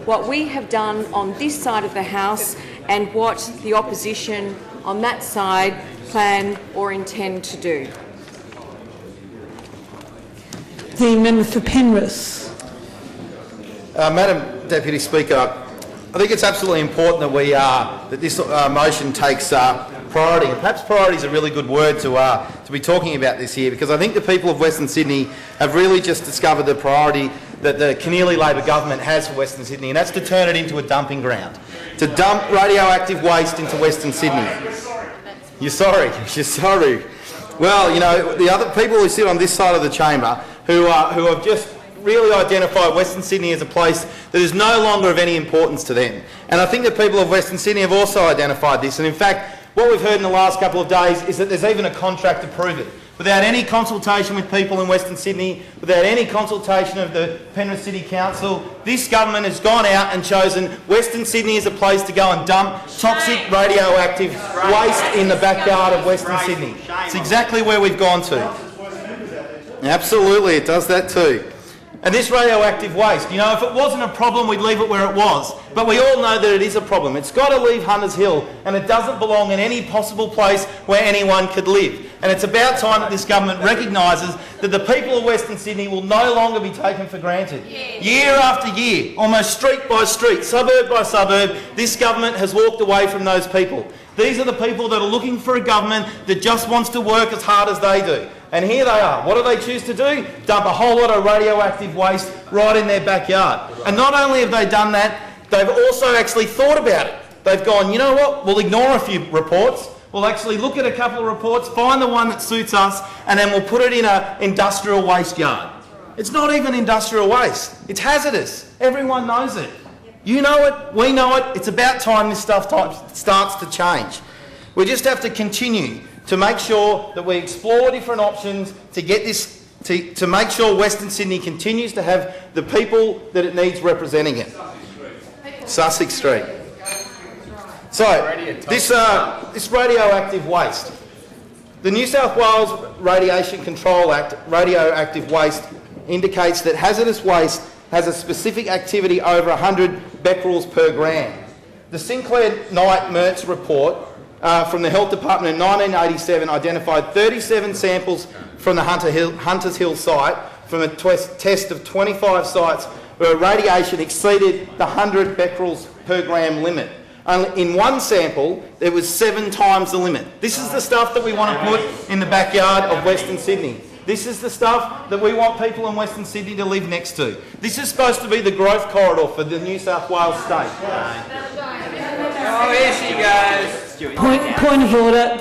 what we have done on this side of the House and what the opposition on that side plan or intend to do. The member for Penrith. Madam Deputy Speaker, I think it's absolutely important that this motion takes priority. And perhaps priority is a really good word to be talking about this here, because I think the people of Western Sydney have really just discovered the priority that the Keneally Labor Government has for Western Sydney, and that's to turn it into a dumping ground, to dump radioactive waste into Western Sydney. You're sorry. You're sorry. Well, you know, the other people who sit on this side of the chamber who have just really identified Western Sydney as a place that is no longer of any importance to them. And I think the people of Western Sydney have also identified this. And in fact, what we've heard in the last couple of days is that there's even a contract to prove it. Without any consultation with people in Western Sydney, without any consultation of the Penrith City Council, this government has gone out and chosen Western Sydney as a place to go and dump toxic radioactive waste in the backyard of Western Sydney. It's exactly where we've gone to. Absolutely, it does that too. And this radioactive waste, you know, if it wasn't a problem, we'd leave it where it was. But we all know that it is a problem. It's got to leave Hunters Hill, and it doesn't belong in any possible place where anyone could live. And it's about time that this government recognises that the people of Western Sydney will no longer be taken for granted. Year after year, almost street by street, suburb by suburb, this government has walked away from those people. These are the people that are looking for a government that just wants to work as hard as they do. And here they are. What do they choose to do? Dump a whole lot of radioactive waste right in their backyard. And not only have they done that, they've also actually thought about it. They've gone, you know what, we'll ignore a few reports, we'll actually look at a couple of reports, find the one that suits us, and then we'll put it in an industrial waste yard. It's not even industrial waste. It's hazardous. Everyone knows it. You know it, we know it. It's about time this stuff starts to change. We just have to continue to make sure that we explore different options to get this, to make sure Western Sydney continues to have the people that it needs representing it. Sussex Street. So, this radioactive waste. The New South Wales Radiation Control Act, radioactive waste, indicates that hazardous waste has a specific activity over 100 becquerels per gram. The Sinclair Knight Mertz report from the Health Department in 1987 identified 37 samples from the Hunters Hill site from a test of 25 sites where radiation exceeded the 100 becquerels per gram limit. In one sample, there was 7 times the limit. This is the stuff that we want to put in the backyard of Western Sydney. This is the stuff that we want people in Western Sydney to live next to. This is supposed to be the growth corridor for the New South Wales state. Oh, here she goes. Point of order.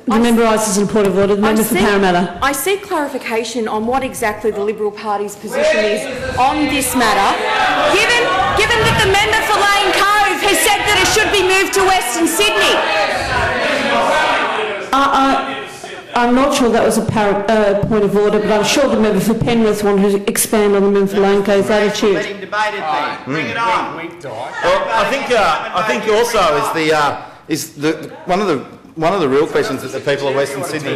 The member rises in point of order. The member for Parramatta. I seek clarification on what exactly the Liberal Party's position is on this matter, given that the member for Lane Cove has said that it should be moved to Western Sydney. I'm not sure that was a point of order, but I'm sure the member for Penrith wanted to expand on the member for Lane Cove's attitude. Let him debate it then. Bring it on. Well, I think also one of the real questions that the people of Western Sydney.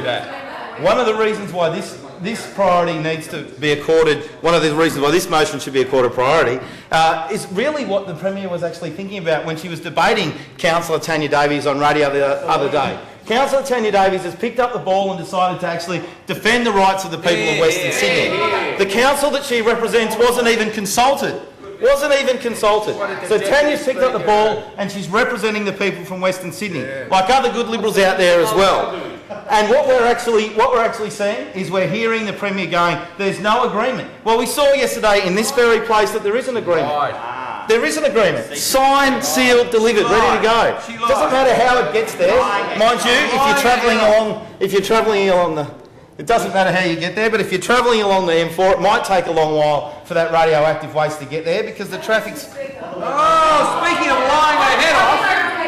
One of the reasons why this priority needs to be accorded, one of the reasons why this motion should be accorded priority, is really what the Premier was actually thinking about when she was debating Councillor Tanya Davies on radio the other day. Councillor Tanya Davies has picked up the ball and decided to actually defend the rights of the people of Western Sydney. The council that she represents wasn't even consulted. So Tanya's picked up the ball and she's representing the people from Western Sydney, like other good Liberals out there as well. And what we're actually seeing is we're hearing the Premier going, there's no agreement. Well, we saw yesterday in this very place that there is an agreement. There is an agreement. Signed, sealed, delivered, ready to go. Doesn't matter how it gets there. Mind you, if you're travelling along the, it doesn't matter how you get there, but if you're travelling along the M4, it might take a long while for that radioactive waste to get there because the traffic's... Oh, speaking of lying their head off.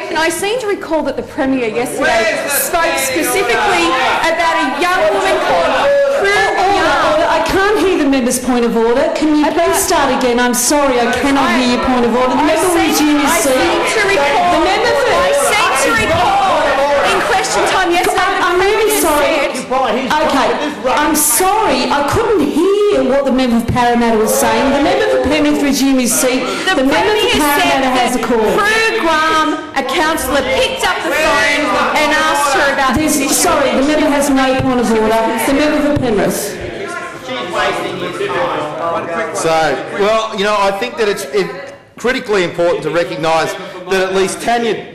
And I seem to recall that the Premier yesterday spoke specifically about a young woman called Order. I can't hear the member's point of order. Can you please start again? I'm sorry, I cannot hear your point of order. The member will resume his seat. I seem to recall in question time yesterday. I'm really sorry. Okay, I'm sorry. I couldn't hear hear what the member for Parramatta was saying? The member for Penrith resumed his seat. The member for Parramatta has a call. Prue Graham, a councillor, picked up the phone and asked her about this issue. Sorry, the member has no point of order. The member for Penrith. So, well, you know, I think that it's critically important to recognise that at least Tanya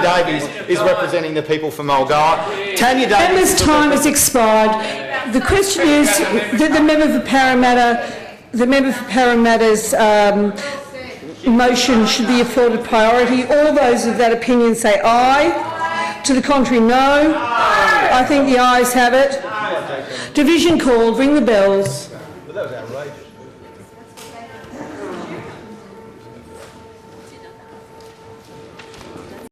Davies is representing the people from Mulgoa. Tanya Davies. Member's time has expired. The question is that the member for Parramatta's motion should be afforded priority. All those of that opinion say aye. To the contrary, no. I think the ayes have it. Division called. Ring the bells.